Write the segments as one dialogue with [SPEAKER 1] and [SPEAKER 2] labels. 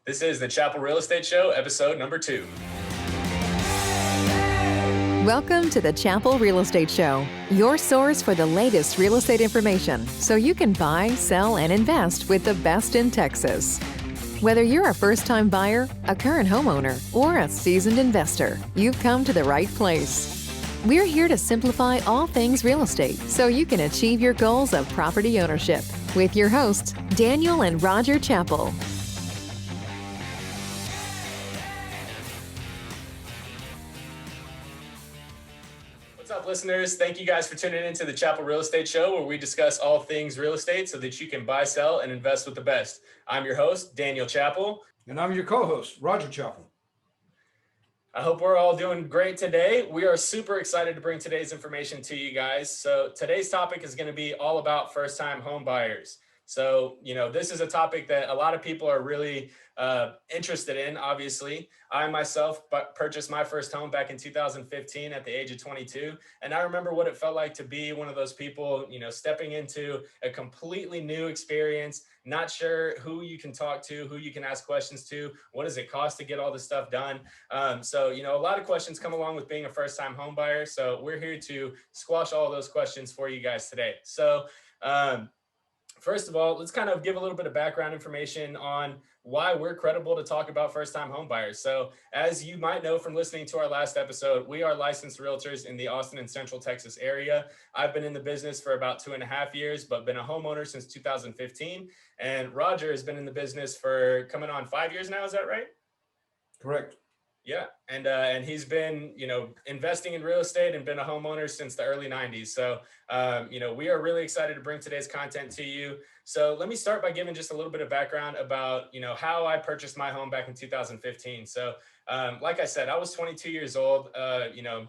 [SPEAKER 1] This is the Chappell Real Estate Show, episode number 2.
[SPEAKER 2] Welcome to the Chappell Real Estate Show, your source for the latest real estate information so you can buy, sell, and invest with the best in Texas. Whether you're a first-time buyer, a current homeowner, or a seasoned investor, you've come to the right place. We're here to simplify all things real estate so you can achieve your goals of property ownership with your hosts, Daniel and Roger Chappell.
[SPEAKER 1] What's up, listeners? Thank you guys for tuning into the Chappell Real Estate Show, where we discuss all things real estate so that you can buy, sell, and invest with the best. I'm your host, Daniel Chappell.
[SPEAKER 3] And I'm your co-host, Roger Chappell.
[SPEAKER 1] I hope we're all doing great today. We are super excited to bring today's information to you guys. So today's topic is going to be all about first-time home buyers. So, this is a topic that a lot of people are really interested in, obviously. I myself purchased my first home back in 2015 at the age of 22. And I remember what it felt like to be one of those people, stepping into a completely new experience, not sure who you can talk to, who you can ask questions to, what does it cost to get all this stuff done? So, a lot of questions come along with being a first-time home buyer. So we're here to squash all those questions for you guys today. So, first of all, let's kind of give a little bit of background information on why we're credible to talk about first-time home buyers. So as you might know from listening to our last episode, we are licensed realtors in the Austin and Central Texas area. I've been in the business for about 2.5 years, but been a homeowner since 2015. And Roger has been in the business for coming on 5 years now. Is that right?
[SPEAKER 3] Correct.
[SPEAKER 1] Yeah. And he's been, investing in real estate and been a homeowner since the early 90s. So, we are really excited to bring today's content to you. So let me start by giving just a little bit of background about, how I purchased my home back in 2015. So, like I said, I was 22 years old,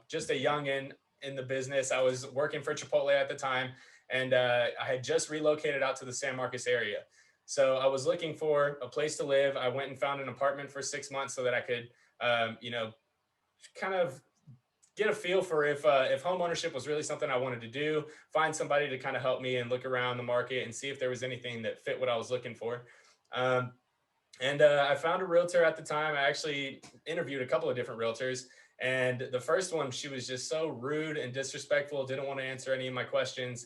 [SPEAKER 1] just a youngin' in the business. I was working for Chappell at the time, and I had just relocated out to the San Marcos area. So I was looking for a place to live. I went and found an apartment for 6 months so that I could kind of get a feel for if home ownership was really something I wanted to do, find somebody to kind of help me and look around the market and see if there was anything that fit what I was looking for. I found a realtor at the time. I actually interviewed a couple of different realtors, and the first one, she was just so rude and disrespectful, didn't want to answer any of my questions.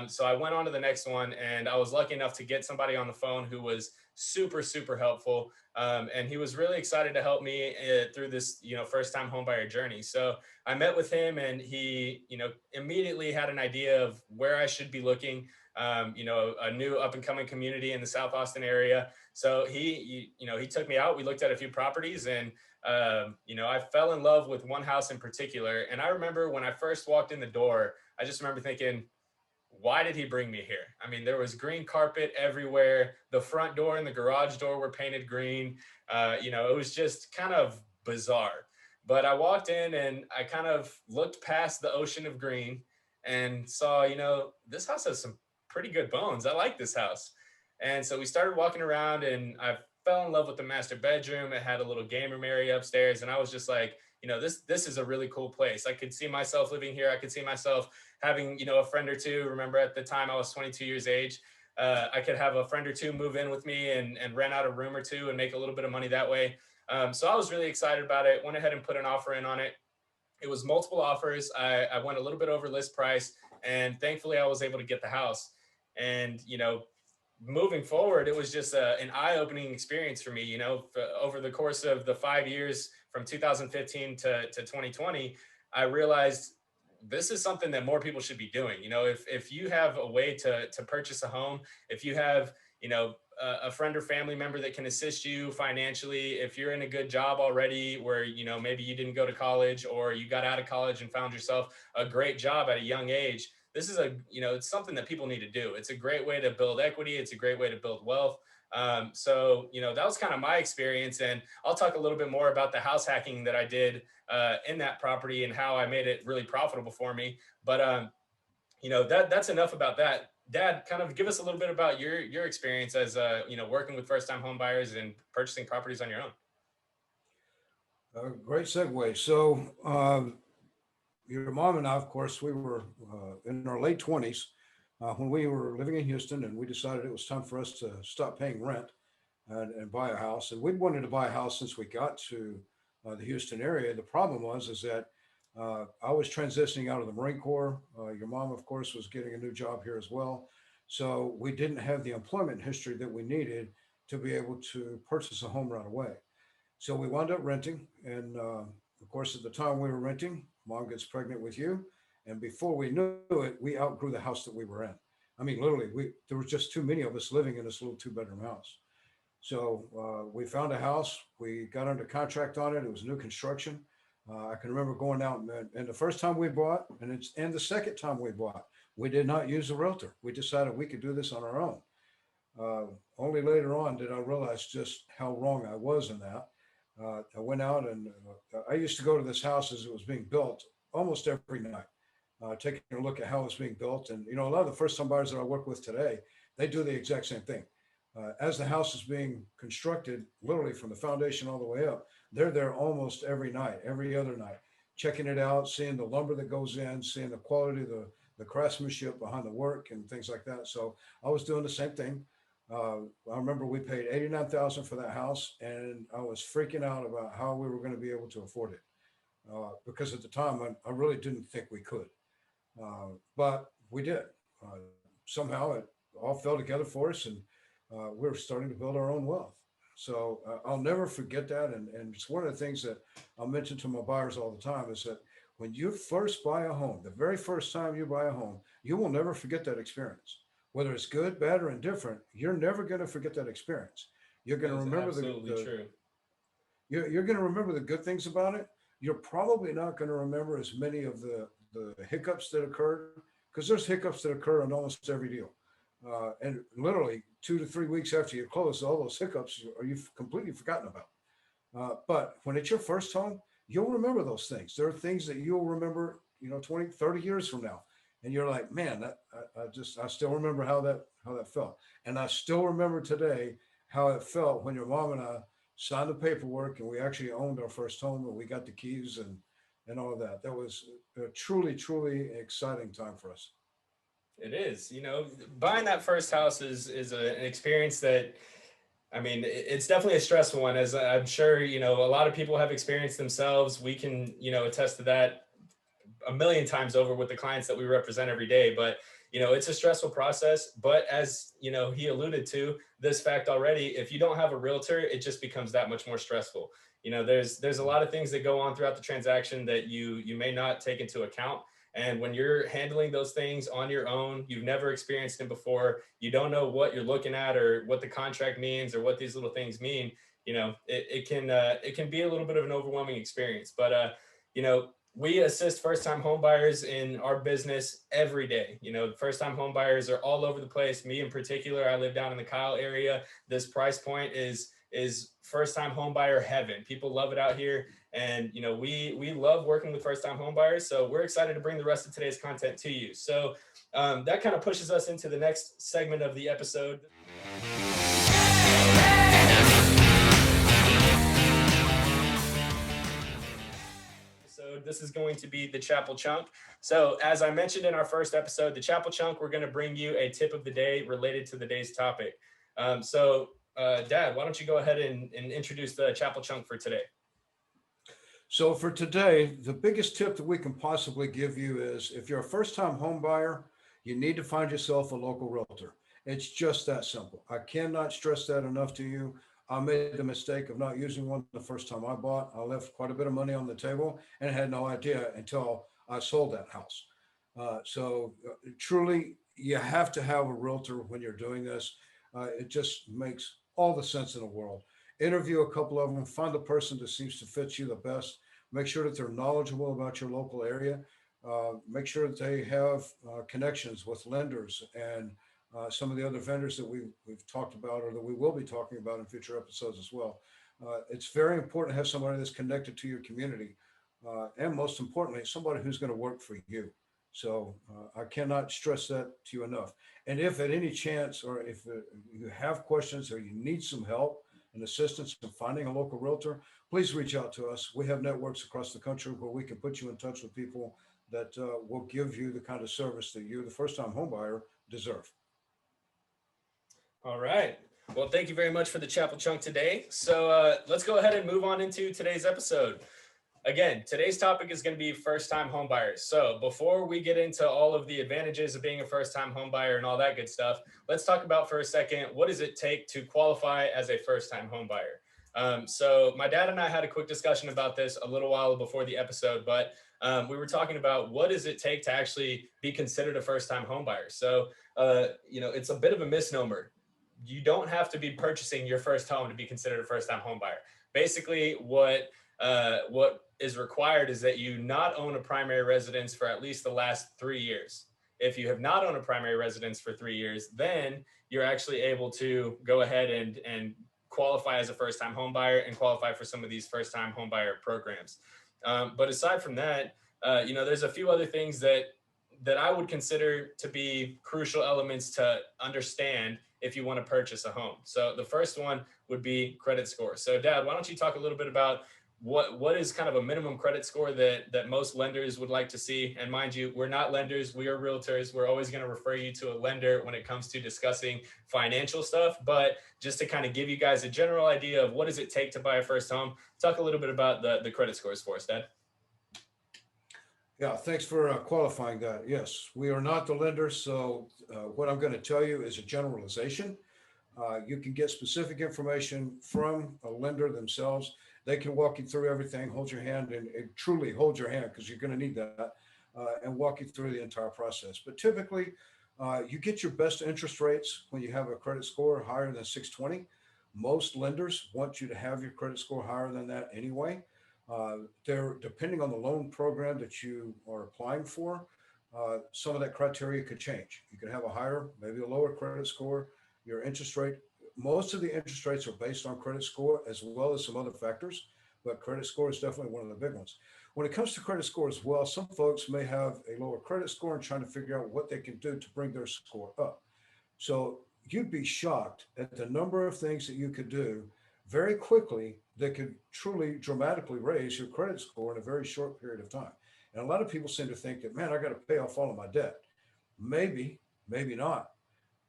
[SPEAKER 1] So I went on to the next one, and I was lucky enough to get somebody on the phone who was super, super helpful. And he was really excited to help me through this, first-time homebuyer journey. So I met with him, and he, immediately had an idea of where I should be looking, a new up-and-coming community in the South Austin area. So he took me out. We looked at a few properties, and I fell in love with one house in particular. And I remember when I first walked in the door, I just remember thinking, why did he bring me here? I mean, there was green carpet everywhere. The front door and the garage door were painted green. It was just kind of bizarre. But I walked in and I kind of looked past the ocean of green and saw, this house has some pretty good bones. I like this house. And so we started walking around, and I fell in love with the master bedroom. It had a little game room area upstairs. And I was just like, this is a really cool place. I could see myself living here. I could see myself having, a friend or two. Remember, at the time I was 22 years age. I could have a friend or two move in with me and rent out a room or two and make a little bit of money that way. So I was really excited about it. Went ahead and put an offer in on it. It was multiple offers. I went a little bit over list price, and thankfully I was able to get the house. And, moving forward, it was just an eye-opening experience for me. Over the course of the 5 years from 2015 to 2020, I realized this is something that more people should be doing. If you have a way to purchase a home, if you have, a friend or family member that can assist you financially, if you're in a good job already where, maybe you didn't go to college, or you got out of college and found yourself a great job at a young age, this is it's something that people need to do. It's a great way to build equity. It's a great way to build wealth. So that was kind of my experience. And I'll talk a little bit more about the house hacking that I did in that property and how I made it really profitable for me. But, that's enough about that. Dad, kind of give us a little bit about your experience as, working with first-time home buyers and purchasing properties on your own.
[SPEAKER 3] Great segue. So your mom and I, of course, we were in our late 20s when we were living in Houston, and we decided it was time for us to stop paying rent and buy a house. And we'd wanted to buy a house since we got to the Houston area. The problem is that I was transitioning out of the Marine Corps. Your mom, of course, was getting a new job here as well. So we didn't have the employment history that we needed to be able to purchase a home right away. So we wound up renting. And of course, at the time we were renting, mom gets pregnant with you. And before we knew it, we outgrew the house that we were in. I mean, literally, there was just too many of us living in this little two-bedroom house. So we found a house. We got under contract on it. It was new construction. I can remember going out and the first time we bought, and the second time we bought, we did not use a realtor. We decided we could do this on our own. Only later on did I realize just how wrong I was in that. I went out and I used to go to this house as it was being built almost every night, taking a look at how it's being built. And, a lot of the first time buyers that I work with today, they do the exact same thing. As the house is being constructed, literally from the foundation all the way up, they're there almost every night, every other night, checking it out, seeing the lumber that goes in, seeing the quality, the craftsmanship behind the work and things like that. So I was doing the same thing. I remember we paid 89,000 for that house, and I was freaking out about how we were going to be able to afford it because at the time I really didn't think we could, but we did. Somehow it all fell together for us, and we were starting to build our own wealth. So I'll never forget that, and it's one of the things that I'll mention to my buyers all the time is that when you first buy a home, the very first time you buy a home, you will never forget that experience. Whether it's good, bad, or indifferent, you're never going to forget that experience. You're going to
[SPEAKER 1] That's
[SPEAKER 3] remember
[SPEAKER 1] absolutely true.
[SPEAKER 3] you're going to remember the good things about it. You're probably not going to remember as many of the hiccups that occurred because there's hiccups that occur in almost every deal. And literally 2 to 3 weeks after you close, all those hiccups are you've completely forgotten about. But when it's your first home, you'll remember those things. There are things that you'll remember, 20, 30 years from now. And you're like, man, I still remember how that felt. And I still remember today how it felt when your mom and I signed the paperwork and we actually owned our first home and we got the keys and all of that. That was a truly, truly exciting time for us.
[SPEAKER 1] It is, buying that first house is an experience that, I mean, it's definitely a stressful one, as I'm sure, a lot of people have experienced themselves. We can, attest to that a million times over with the clients that we represent every day. But, it's a stressful process. But as, he alluded to this fact already, if you don't have a realtor, it just becomes that much more stressful. There's a lot of things that go on throughout the transaction that you may not take into account. And when you're handling those things on your own, you've never experienced them before, you don't know what you're looking at or what the contract means or what these little things mean, it can be a little bit of an overwhelming experience. But, we assist first-time home buyers in our business every day. First-time home buyers are all over the place. Me in particular, I live down in the Kyle area. This price point is first-time home buyer heaven. People love it out here. And, we love working with first-time home buyers. So we're excited to bring the rest of today's content to you. So that kind of pushes us into the next segment of the episode. So this is going to be the Chappell Chunk. So as I mentioned in our first episode, the Chappell Chunk, we're going to bring you a tip of the day related to the day's topic. Dad, why don't you go ahead and introduce the Chappell Chunk for today?
[SPEAKER 3] So for today, the biggest tip that we can possibly give you is if you're a first-time home buyer, you need to find yourself a local realtor. It's just that simple. I cannot stress that enough to you. I made the mistake of not using one the first time I bought. I left quite a bit of money on the table and had no idea until I sold that house. Truly, you have to have a realtor when you're doing this. It just makes all the sense in the world. Interview a couple of them, find the person that seems to fit you the best. Make sure that they're knowledgeable about your local area. Make sure that they have connections with lenders and some of the other vendors that we've talked about or that we will be talking about in future episodes as well. It's very important to have somebody that's connected to your community. And most importantly, somebody who's going to work for you. So I cannot stress that to you enough. And if at any chance, or if you have questions or you need some help and assistance in finding a local realtor, please reach out to us. We have networks across the country where we can put you in touch with people that will give you the kind of service that you, the first-time homebuyer, deserve.
[SPEAKER 1] All right. Well, thank you very much for the Chapel Chunk today. So let's go ahead and move on into today's episode. Again, today's topic is going to be first-time homebuyers. So before we get into all of the advantages of being a first-time homebuyer and all that good stuff, let's talk about for a second, what does it take to qualify as a first-time homebuyer? So my dad and I had a quick discussion about this a little while before the episode, but we were talking about what does it take to actually be considered a first-time homebuyer. So, it's a bit of a misnomer. You don't have to be purchasing your first home to be considered a first-time homebuyer. Basically, what is required is that you not own a primary residence for at least the last 3 years. If you have not owned a primary residence for 3 years, then you're actually able to go ahead and qualify as a first-time homebuyer and qualify for some of these first-time homebuyer programs. But aside from that, there's a few other things that I would consider to be crucial elements to understand if you want to purchase a home. So the first one would be credit score. So Dad, why don't you talk a little bit about what is kind of a minimum credit score that most lenders would like to see? And mind you, we're not lenders, we are realtors. We're always going to refer you to a lender when it comes to discussing financial stuff. But just to kind of give you guys a general idea of what does it take to buy a first home, talk a little bit about the credit scores for us, Dad.
[SPEAKER 3] Yeah, thanks for qualifying that. Yes, we are not the lender, so what I'm going to tell you is a generalization. You can get specific information from a lender themselves. They can walk you through everything, hold your hand, and truly hold your hand because you're going to need that, and walk you through the entire process. But typically, you get your best interest rates when you have a credit score higher than 620. Most lenders want you to have your credit score higher than that anyway. They're depending on the loan program that you are applying for. Some of that criteria could change. You could have a higher, maybe a lower credit score. Your interest rate, most of the interest rates are based on credit score as well as some other factors, but credit score is definitely one of the big ones. When it comes to credit score as well, some folks may have a lower credit score and trying to figure out what they can do to bring their score up. So you'd be shocked at the number of things that you could do very quickly that could truly dramatically raise your credit score in a very short period of time. And a lot of people seem to think that, man, I got to pay off all of my debt. Maybe, maybe not.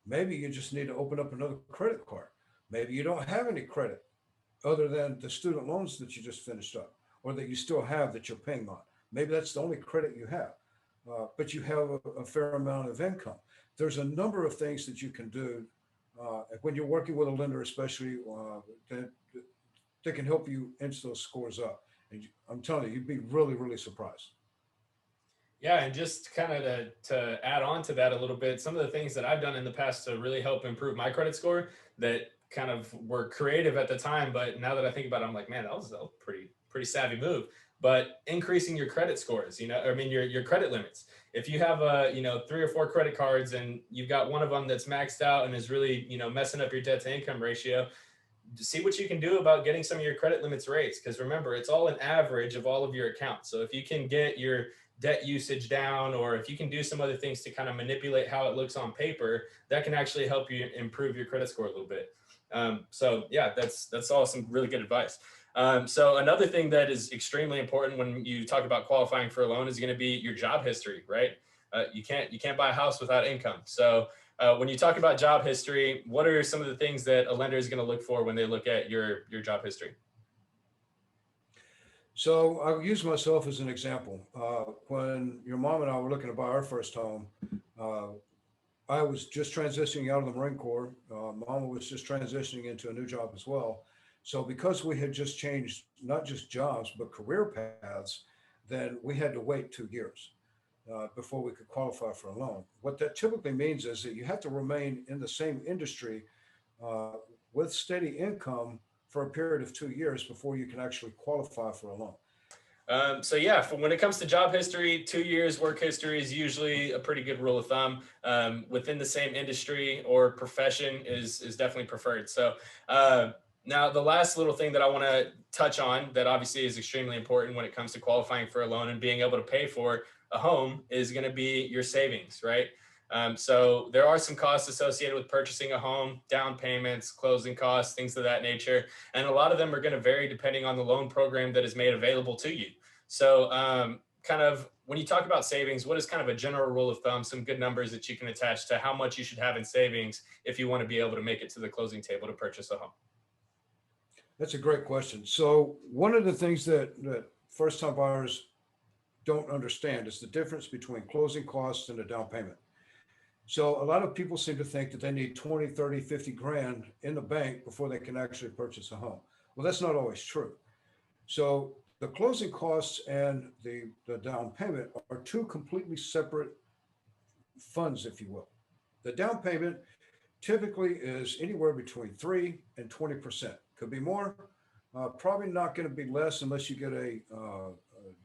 [SPEAKER 3] Maybe you just need to open up another credit card. Maybe you don't have any credit other than the student loans that you just finished up or that you still have that you're paying on. Maybe that's the only credit you have, but you have a fair amount of income. There's a number of things that you can do when you're working with a lender, especially that can help you inch those scores up. And I'm telling you, you'd be really, really surprised.
[SPEAKER 1] Yeah, and just kind of to add on to that a little bit, some of the things that I've done in the past to really help improve my credit score that kind of were creative at the time, but now that I think about it, I'm like, man, that was a pretty savvy move. But increasing your credit scores, your credit limits. If you have 3 or 4 credit cards and you've got one of them that's maxed out and is really, messing up your debt to income ratio, see what you can do about getting some of your credit limits raised. Because remember, it's all an average of all of your accounts. So if you can get your debt usage down, or if you can do some other things to kind of manipulate how it looks on paper, that can actually help you improve your credit score a little bit. So yeah, that's all some really good advice. So another thing that is extremely important when you talk about qualifying for a loan is going to be your job history, right? You can't buy a house without income. So when you talk about job history, what are some of the things that a lender is going to look for when they look at your job history?
[SPEAKER 3] So I'll use myself as an example. When your mom and I were looking to buy our first home, uh, I was just transitioning out of the Marine Corps. Mama was just transitioning into a new job as well. So because we had just changed not just jobs but career paths, then we had to wait 2 years before we could qualify for a loan. What that typically means is that you have to remain in the same industry uh, with steady income for a period of 2 years before you can actually qualify for a loan.
[SPEAKER 1] So yeah, when it comes to job history, 2 years work history is usually a pretty good rule of thumb. Within the same industry or profession is definitely preferred. So now the last little thing that I want to touch on that obviously is extremely important when it comes to qualifying for a loan and being able to pay for a home is going to be your savings, right? So there are some costs associated with purchasing a home, down payments, closing costs, things of that nature. And a lot of them are going to vary depending on the loan program that is made available to you. So kind of, when you talk about savings, what is kind of a general rule of thumb, some good numbers that you can attach to how much you should have in savings if you want to be able to make it to the closing table to purchase a home?
[SPEAKER 3] That's a great question. So one of the things that first-time buyers don't understand is the difference between closing costs and a down payment. So a lot of people seem to think that they need 20, 30, 50 grand in the bank before they can actually purchase a home. Well, that's not always true. So the closing costs and the down payment are two completely separate funds, if you will. The down payment typically is anywhere between 3 and 20%. Could be more, probably not going to be less unless you get a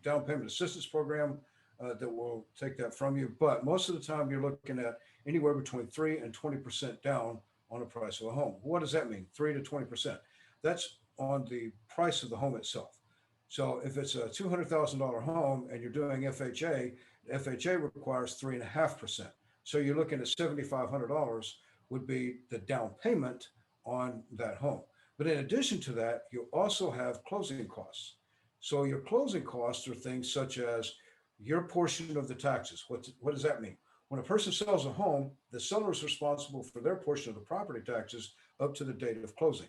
[SPEAKER 3] down payment assistance program that will take that from you. But most of the time, you're looking at anywhere between 3 and 20% down on the price of a home. What does that mean? 3 to 20%. That's on the price of the home itself. So if it's a $200,000 home and you're doing FHA, FHA requires 3.5%. So you're looking at $7,500 would be the down payment on that home. But in addition to that, you also have closing costs. So your closing costs are things such as your portion of the taxes. What does that mean? When a person sells a home, the seller is responsible for their portion of the property taxes up to the date of closing.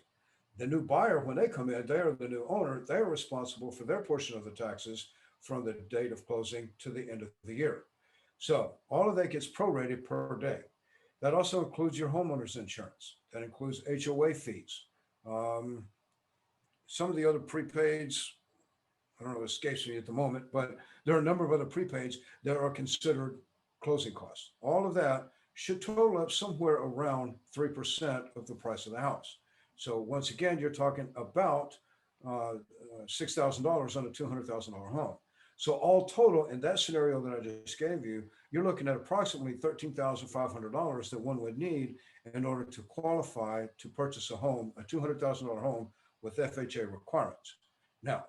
[SPEAKER 3] The new buyer, when they come in, they are the new owner. They are responsible for their portion of the taxes from the date of closing to the end of the year. So all of that gets prorated per day. That also includes your homeowner's insurance. That includes HOA fees. Some of the other prepaids, I don't know, it escapes me at the moment, but there are a number of other prepaids that are considered closing costs. All of that should total up somewhere around 3% of the price of the house. So once again, you're talking about $6,000 on a $200,000 home. So all total in that scenario that I just gave you, you're looking at approximately $13,500 that one would need in order to qualify to purchase a home, a $200,000 home with FHA requirements. Now,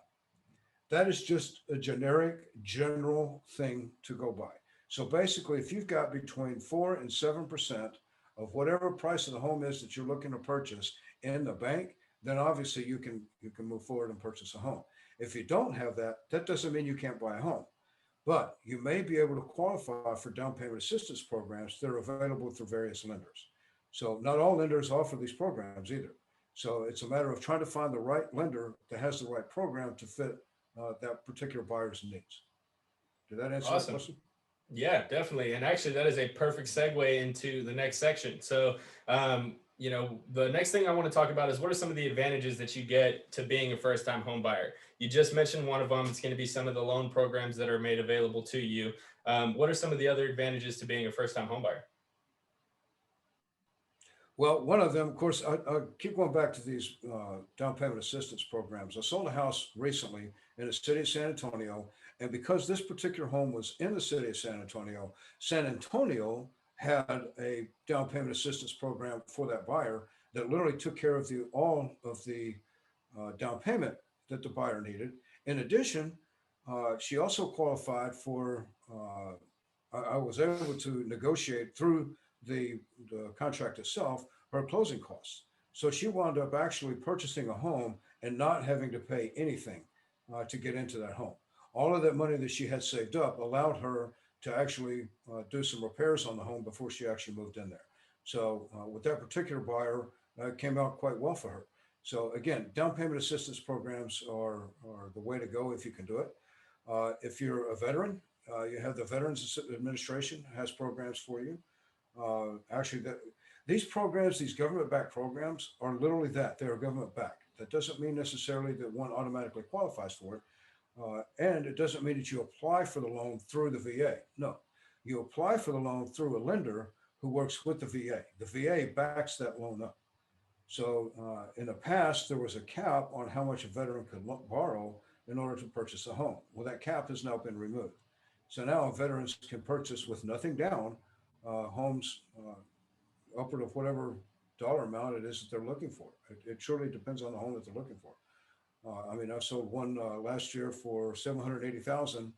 [SPEAKER 3] that is just a generic, general thing to go by. So basically, if you've got between 4 and 7% of whatever price of the home is that you're looking to purchase in the bank, then obviously you can move forward and purchase a home. If you don't have that, that doesn't mean you can't buy a home, but you may be able to qualify for down payment assistance programs that are available through various lenders. So not all lenders offer these programs either. So it's a matter of trying to find the right lender that has the right program to fit that particular buyer's needs. Did that answer the question?
[SPEAKER 1] Yeah, definitely. And actually, that is a perfect segue into the next section. So, the next thing I want to talk about is what are some of the advantages that you get to being a first-time home buyer? You just mentioned one of them. It's going to be some of the loan programs that are made available to you. What are some of the other advantages to being a first-time home buyer?
[SPEAKER 3] Well, one of them, of course, I keep going back to these down payment assistance programs. I sold a house recently in the city of San Antonio, and because this particular home was in the city of San Antonio had a down payment assistance program for that buyer that literally took care of all of the down payment that the buyer needed. In addition, she also qualified for, I was able to negotiate through the contract itself, her closing costs. So she wound up actually purchasing a home and not having to pay anything to get into that home. All of that money that she had saved up allowed her to actually do some repairs on the home before she actually moved in there. So with that particular buyer, it came out quite well for her. So again, down payment assistance programs are the way to go if you can do it. If you're a veteran, you have the Veterans Administration has programs for you. Actually, these programs, these government-backed programs are literally that. They're government-backed. That doesn't mean necessarily that one automatically qualifies for it. And it doesn't mean that you apply for the loan through the VA. No, you apply for the loan through a lender who works with the VA. The VA backs that loan up. So in the past, there was a cap on how much a veteran could borrow in order to purchase a home. Well, that cap has now been removed. So now veterans can purchase with nothing down homes upward of whatever dollar amount it is that they're looking for. It surely depends on the home that they're looking for. I mean, I sold one last year for $780,000,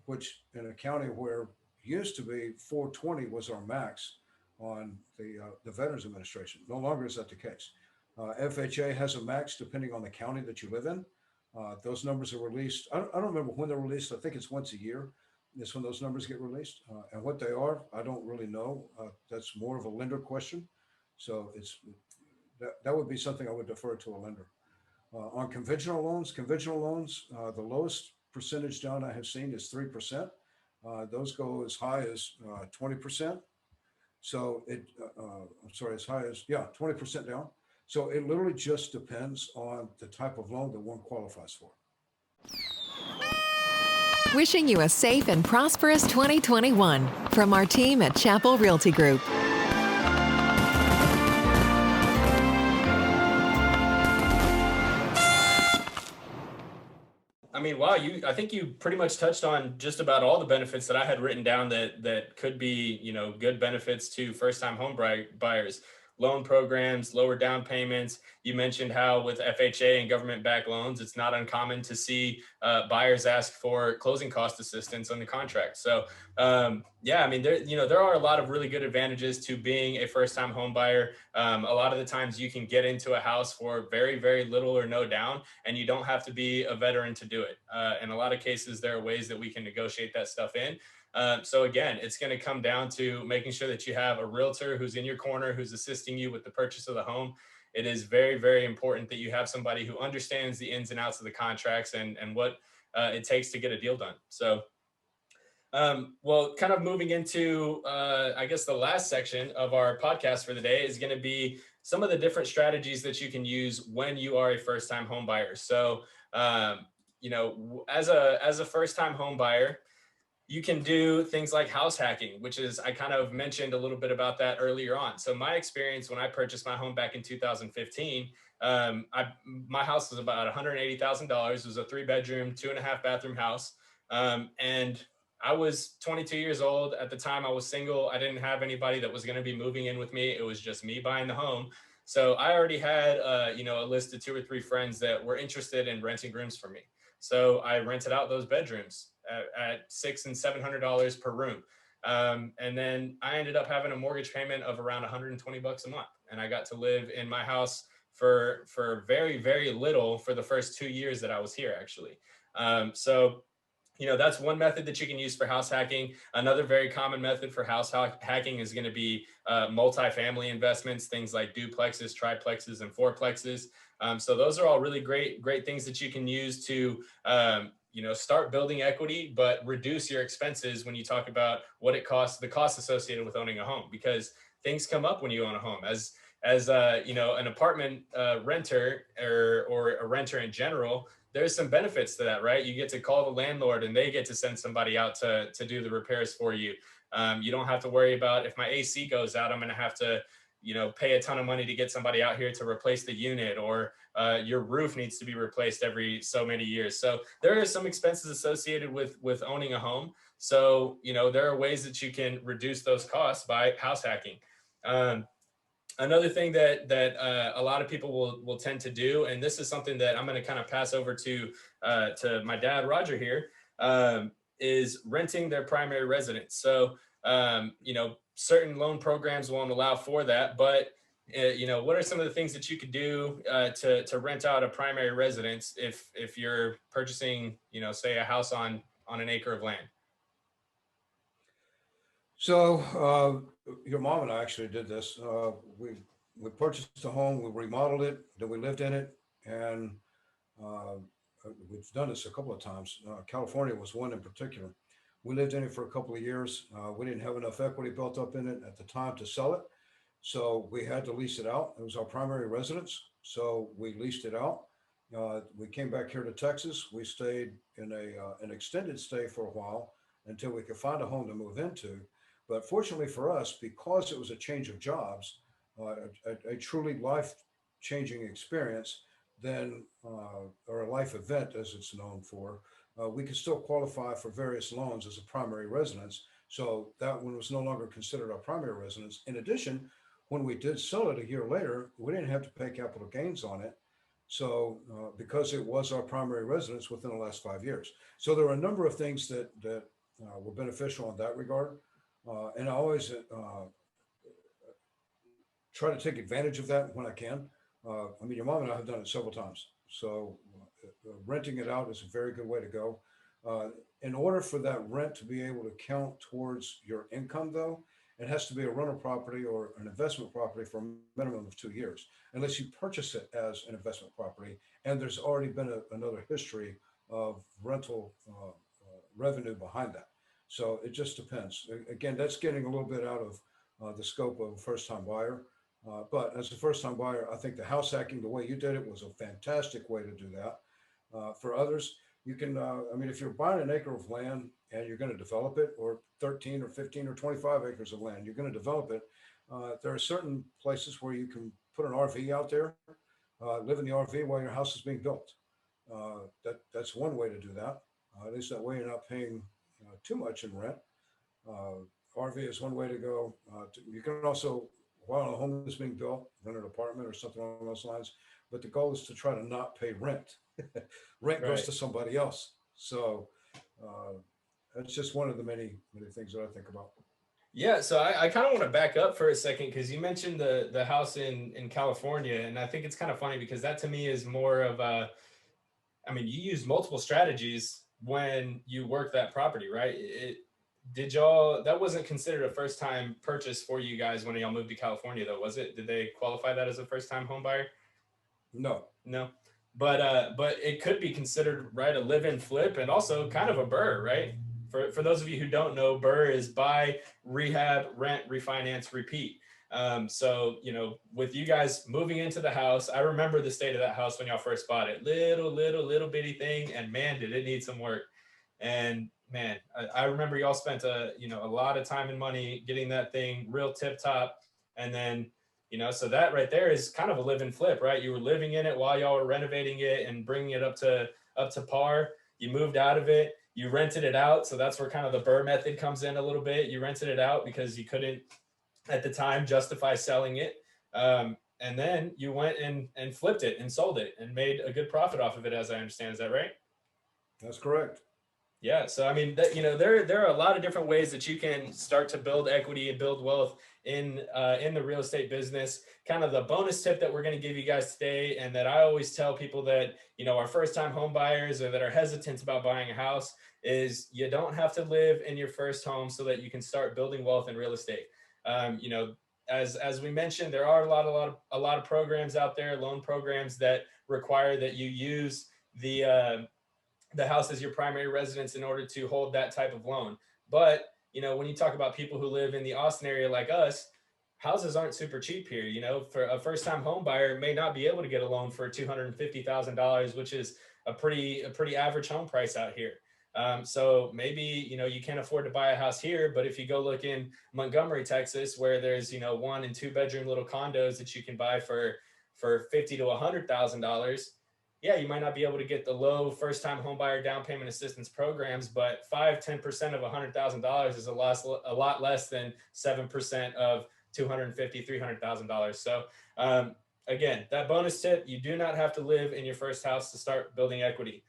[SPEAKER 3] which in a county where used to be 420 was our max on the Veterans Administration. No longer is that the case. FHA has a max depending on the county that you live in. Those numbers are released. I don't remember when they're released. I think it's once a year. Is when those numbers get released, and what they are, I don't really know. That's more of a lender question. So that would be something I would defer to a lender. On conventional loans, the lowest percentage down I have seen is 3%. Those go as high as 20%. So I'm sorry, as high as, yeah, 20% down. So it literally just depends on the type of loan that one qualifies for.
[SPEAKER 2] Wishing you a safe and prosperous 2021 from our team at Chappell Realty Group.
[SPEAKER 1] I mean, wow, I think you pretty much touched on just about all the benefits that I had written down that could be, good benefits to first-time home buyers. Loan programs, lower down payments. You mentioned how with FHA and government-backed loans, it's not uncommon to see buyers ask for closing cost assistance on the contract. So, yeah, I mean, there are a lot of really good advantages to being a first-time home buyer. A lot of the times you can get into a house for very, very little or no down, and you don't have to be a veteran to do it. In a lot of cases, there are ways that we can negotiate that stuff in. So again, it's going to come down to making sure that you have a realtor who's in your corner, who's assisting you with the purchase of the home. It is very, very important that you have somebody who understands the ins and outs of the contracts and what it takes to get a deal done. So, well, kind of moving into, I guess the last section of our podcast for the day is going to be some of the different strategies that you can use when you are a first-time home buyer. So, as a first-time home buyer, you can do things like house hacking, which is, I kind of mentioned a little bit about that earlier on. So my experience when I purchased my home back in 2015, my house was about $180,000. It was a 3-bedroom, 2.5-bathroom house. And I was 22 years old. At the time I was single. I didn't have anybody that was going to be moving in with me. It was just me buying the home. So I already had, a list of 2 or 3 friends that were interested in renting rooms for me. So I rented out those bedrooms at $600 and $700 per room. And then I ended up having a mortgage payment of around $120 a month. And I got to live in my house for very, very little for the first 2 years that I was here, actually. So, that's one method that you can use for house hacking. Another very common method for house hacking is going to be multifamily investments, things like duplexes, triplexes, and fourplexes. So those are all really great things that you can use to, start building equity, but reduce your expenses when you talk about what it costs, the costs associated with owning a home, because things come up when you own a home. As an apartment renter or a renter in general, there's some benefits to that, right? You get to call the landlord and they get to send somebody out to do the repairs for you. You don't have to worry about if my AC goes out, I'm going to have to, pay a ton of money to get somebody out here to replace the unit, or your roof needs to be replaced every so many years. So there are some expenses associated with owning a home. So, there are ways that you can reduce those costs by house hacking. Another thing that a lot of people will tend to do, and this is something that I'm going to kind of pass over to my dad, Roger here, is renting their primary residence. So, certain loan programs won't allow for that, but what are some of the things that you could do to rent out a primary residence if you're purchasing, say a house on an acre of land?
[SPEAKER 3] So your mom and I actually did this. We purchased a home, we remodeled it, then we lived in it, and uh, we've done this a couple of times. California was one in particular. We lived in it for a couple of years. We didn't have enough equity built up in it at the time to sell it, so we had to lease it out. It was our primary residence, so we leased it out. We came back here to Texas. We stayed in an extended stay for a while until we could find a home to move into. But fortunately for us, because it was a change of jobs, a truly life-changing experience, then or a life event, as it's known for, we could still qualify for various loans as a primary residence. So that one was no longer considered our primary residence. In addition, when we did sell it a year later, we didn't have to pay capital gains on it. So because it was our primary residence within the last 5 years. So there are a number of things that were beneficial in that regard. And I always try to take advantage of that when I can. I mean, your mom and I have done it several times. So renting it out is a very good way to go. In order for that rent to be able to count towards your income, though, it has to be a rental property or an investment property for a minimum of 2 years, unless you purchase it as an investment property and there's already been another history of rental revenue behind that. So it just depends. Again, that's getting a little bit out of the scope of a first time buyer. But as a first time buyer, I think the house hacking, the way you did it, was a fantastic way to do that. For others, you can, I mean, if you're buying an acre of land and you're going to develop it, or 13 or 15 or 25 acres of land, you're going to develop it. There are certain places where you can put an RV out there, live in the RV while your house is being built. That's one way to do that. At least that way you're not paying too much in rent. RV is one way to go. You can also, while a home is being built, rent an apartment or something along those lines. But the goal is to try to not pay rent. Rent goes
[SPEAKER 1] Right.
[SPEAKER 3] to somebody else. So that's just one of the many things that I think about.
[SPEAKER 1] Yeah, so I kind of want to back up for a second because you mentioned the house in California, and I think it's kind of funny because that to me is more of a, I mean, you use multiple strategies when you work that property, right? Did y'all, that wasn't considered a first time purchase for you guys when y'all moved to California though, was it? Did they qualify that as a first time home buyer?
[SPEAKER 3] No.
[SPEAKER 1] No. But it could be considered, right, a live-in flip and also kind of a BUR, right? For those of you who don't know, BUR is buy, rehab, rent, refinance, repeat. So, you know, with you guys moving into the house, I remember the state of that house when y'all first bought it. Little bitty thing, and man, did it need some work. And man, I remember y'all spent a lot of time and money getting that thing real tip top, and then so that right there is kind of a live and flip, right? You were living in it while y'all were renovating it and bringing it up to par. You moved out of it, you rented it out, so that's where kind of the BUR method comes in a little bit. You rented it out because you couldn't at the time justify selling it, and then you went and flipped it and sold it and made a good profit off of it, as I understand. Is that right?
[SPEAKER 3] That's correct.
[SPEAKER 1] Yeah. So I mean, there are a lot of different ways that you can start to build equity and build wealth in the real estate business. Kind of the bonus tip that we're going to give you guys today, and that I always tell people that are first time home buyers or that are hesitant about buying a house, is you don't have to live in your first home so that you can start building wealth in real estate. As we mentioned, there are a lot of programs out there, loan programs that require that you use the house as your primary residence in order to hold that type of loan. But, when you talk about people who live in the Austin area like us, houses aren't super cheap here. For a first time home buyer may not be able to get a loan for $250,000, which is a pretty average home price out here. So maybe, you can't afford to buy a house here, but if you go look in Montgomery, Texas, where there's, 1 and 2 bedroom little condos that you can buy for $50,000 to $100,000, yeah, you might not be able to get the low first-time homebuyer down payment assistance programs, but 5-10% of $100,000 is a lot less than 7% of $250,000, $300,000. So again, that bonus tip: you do not have to live in your first house to start building equity.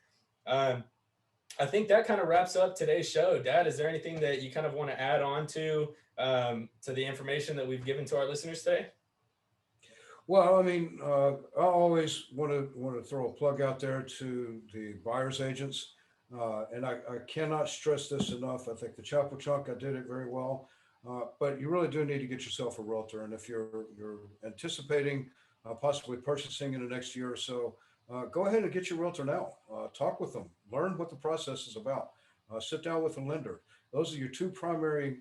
[SPEAKER 1] I think that kind of wraps up today's show. Dad, is there anything that you kind of want to add on to the information that we've given to our listeners today?
[SPEAKER 3] Well, I mean, I always want to throw a plug out there to the buyer's agents, and I cannot stress this enough. I think the Chappell Chunk, I did it very well, but you really do need to get yourself a realtor. And if you're anticipating possibly purchasing in the next year or so, go ahead and get your realtor now. Talk with them, learn what the process is about. Sit down with a lender. Those are your 2 primary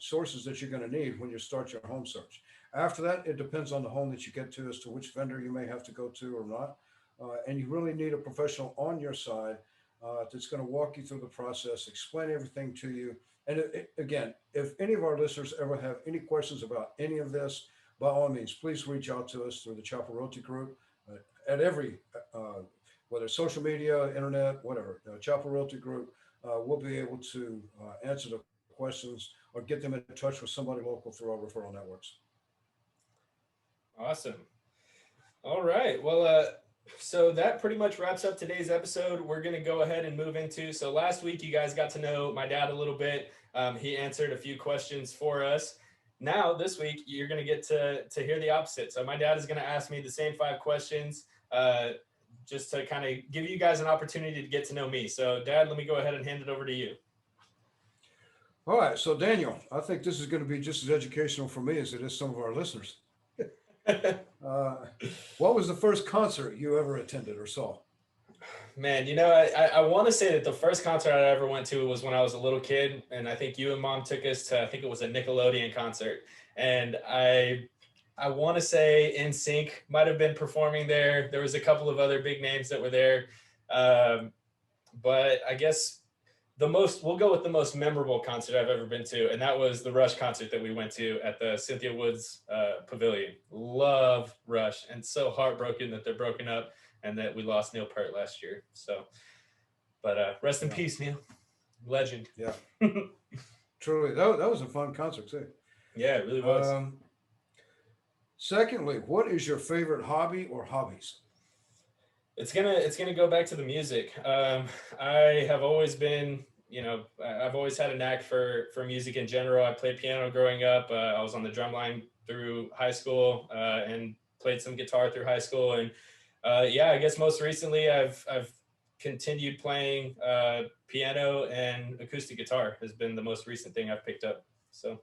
[SPEAKER 3] sources that you're going to need when you start your home search. After that, it depends on the home that you get to as to which vendor you may have to go to or not. And you really need a professional on your side that's going to walk you through the process, explain everything to you. And again, if any of our listeners ever have any questions about any of this, by all means, please reach out to us through the Chappell Realty Group at every, whether it's social media, internet, whatever, Chappell Realty Group. We'll be able to answer the questions or get them in touch with somebody local through our referral networks.
[SPEAKER 1] Awesome. All right. Well, so that pretty much wraps up today's episode. We're going to go ahead and move into, so last week you guys got to know my dad a little bit. He answered a few questions for us. Now this week you're going to get to hear the opposite. So my dad is going to ask me the same 5 questions, just to kind of give you guys an opportunity to get to know me. So Dad, let me go ahead and hand it over to you.
[SPEAKER 3] All right. So, Daniel, I think this is going to be just as educational for me as it is some of our listeners. Uh, what was the first concert you ever attended or saw?
[SPEAKER 1] Man, I want to say that the first concert I ever went to was when I was a little kid. And I think you and Mom took us to, I think it was a Nickelodeon concert. And I want to say NSYNC might have been performing there. There was a couple of other big names that were there. But I guess we'll go with the most memorable concert I've ever been to. And that was the Rush concert that we went to at the Cynthia Woods Pavilion. Love Rush, and so heartbroken that they're broken up and that we lost Neil Peart last year. So, but rest in peace, Neil. Legend.
[SPEAKER 3] Yeah. Truly, that was a fun concert too.
[SPEAKER 1] Yeah, it really was.
[SPEAKER 3] Secondly, what is your favorite hobby or hobbies?
[SPEAKER 1] It's gonna go back to the music. I have always been, I've always had a knack for music in general. I played piano growing up. I was on the drum line through high school and played some guitar through high school. And I guess most recently I've continued playing piano, and acoustic guitar has been the most recent thing I've picked up. So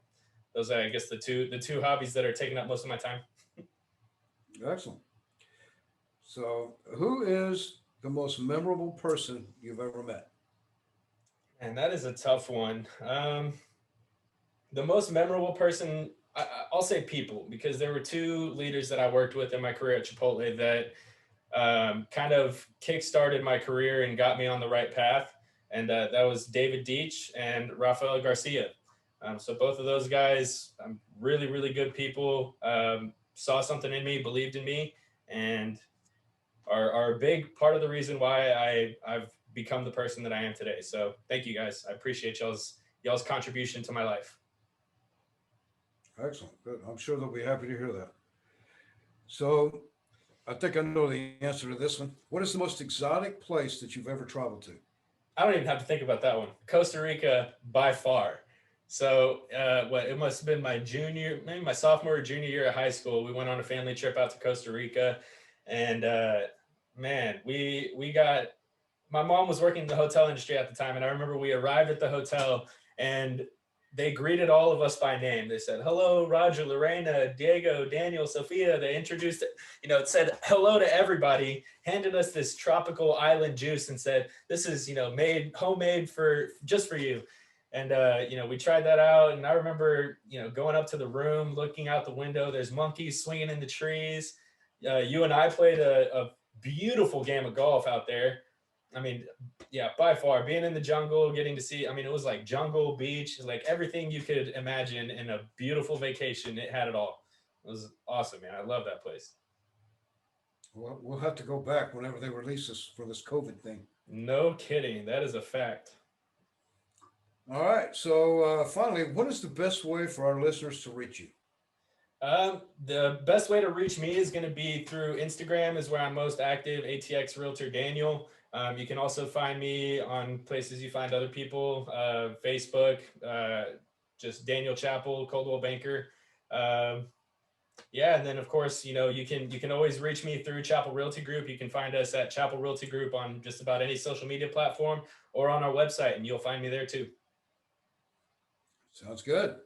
[SPEAKER 1] those are, I guess, the two hobbies that are taking up most of my time.
[SPEAKER 3] Excellent. So, who is the most memorable person you've ever met?
[SPEAKER 1] And that is a tough one. The most memorable person, I'll say people, because there were two leaders that I worked with in my career at Chipotle that kind of kickstarted my career and got me on the right path. And that was David Deach and Rafael Garcia. So both of those guys, really, really good people, saw something in me, believed in me, and are a big part of the reason why I've become the person that I am today. So thank you guys. I appreciate y'all's contribution to my life.
[SPEAKER 3] Excellent. Good. I'm sure they'll be happy to hear that. So I think I know the answer to this one. What is the most exotic place that you've ever traveled to?
[SPEAKER 1] I don't even have to think about that one. Costa Rica by far. So it must have been maybe my sophomore or junior year of high school. We went on a family trip out to Costa Rica, and man, my mom was working in the hotel industry at the time. And I remember we arrived at the hotel and they greeted all of us by name. They said, "Hello, Roger, Lorena, Diego, Daniel, Sophia." They introduced it, it said hello to everybody, handed us this tropical island juice and said, "This is, homemade just for you." And, we tried that out. And I remember, going up to the room, looking out the window, there's monkeys swinging in the trees. You and I played a beautiful game of golf out there. I mean, yeah, by far, being in the jungle, getting to see, it was like jungle, beach, like everything you could imagine in a beautiful vacation. It had it all. It was awesome, man. I love that place.
[SPEAKER 3] Well, we'll have to go back whenever they release us for this COVID thing.
[SPEAKER 1] No kidding. That is a fact.
[SPEAKER 3] All right. So finally, what is the best way for our listeners to reach you?
[SPEAKER 1] The best way to reach me is going to be through Instagram, is where I'm most active, ATX Realtor Daniel. You can also find me on places you find other people, Facebook, just Daniel Chappell, Coldwell Banker. And then of course, you can always reach me through Chappell Realty Group. You can find us at Chappell Realty Group on just about any social media platform or on our website, and you'll find me there too.
[SPEAKER 3] Sounds good.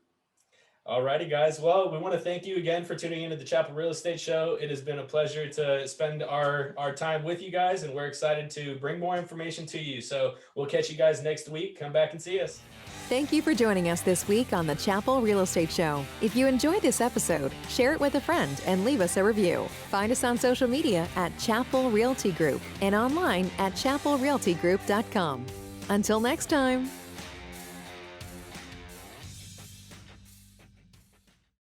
[SPEAKER 1] All righty, guys. Well, we want to thank you again for tuning into the Chappell Real Estate Show. It has been a pleasure to spend our time with you guys, and we're excited to bring more information to you. So we'll catch you guys next week. Come back and see us.
[SPEAKER 2] Thank you for joining us this week on the Chappell Real Estate Show. If you enjoyed this episode, share it with a friend and leave us a review. Find us on social media at Chappell Realty Group and online at chappellrealtygroup.com. Until next time.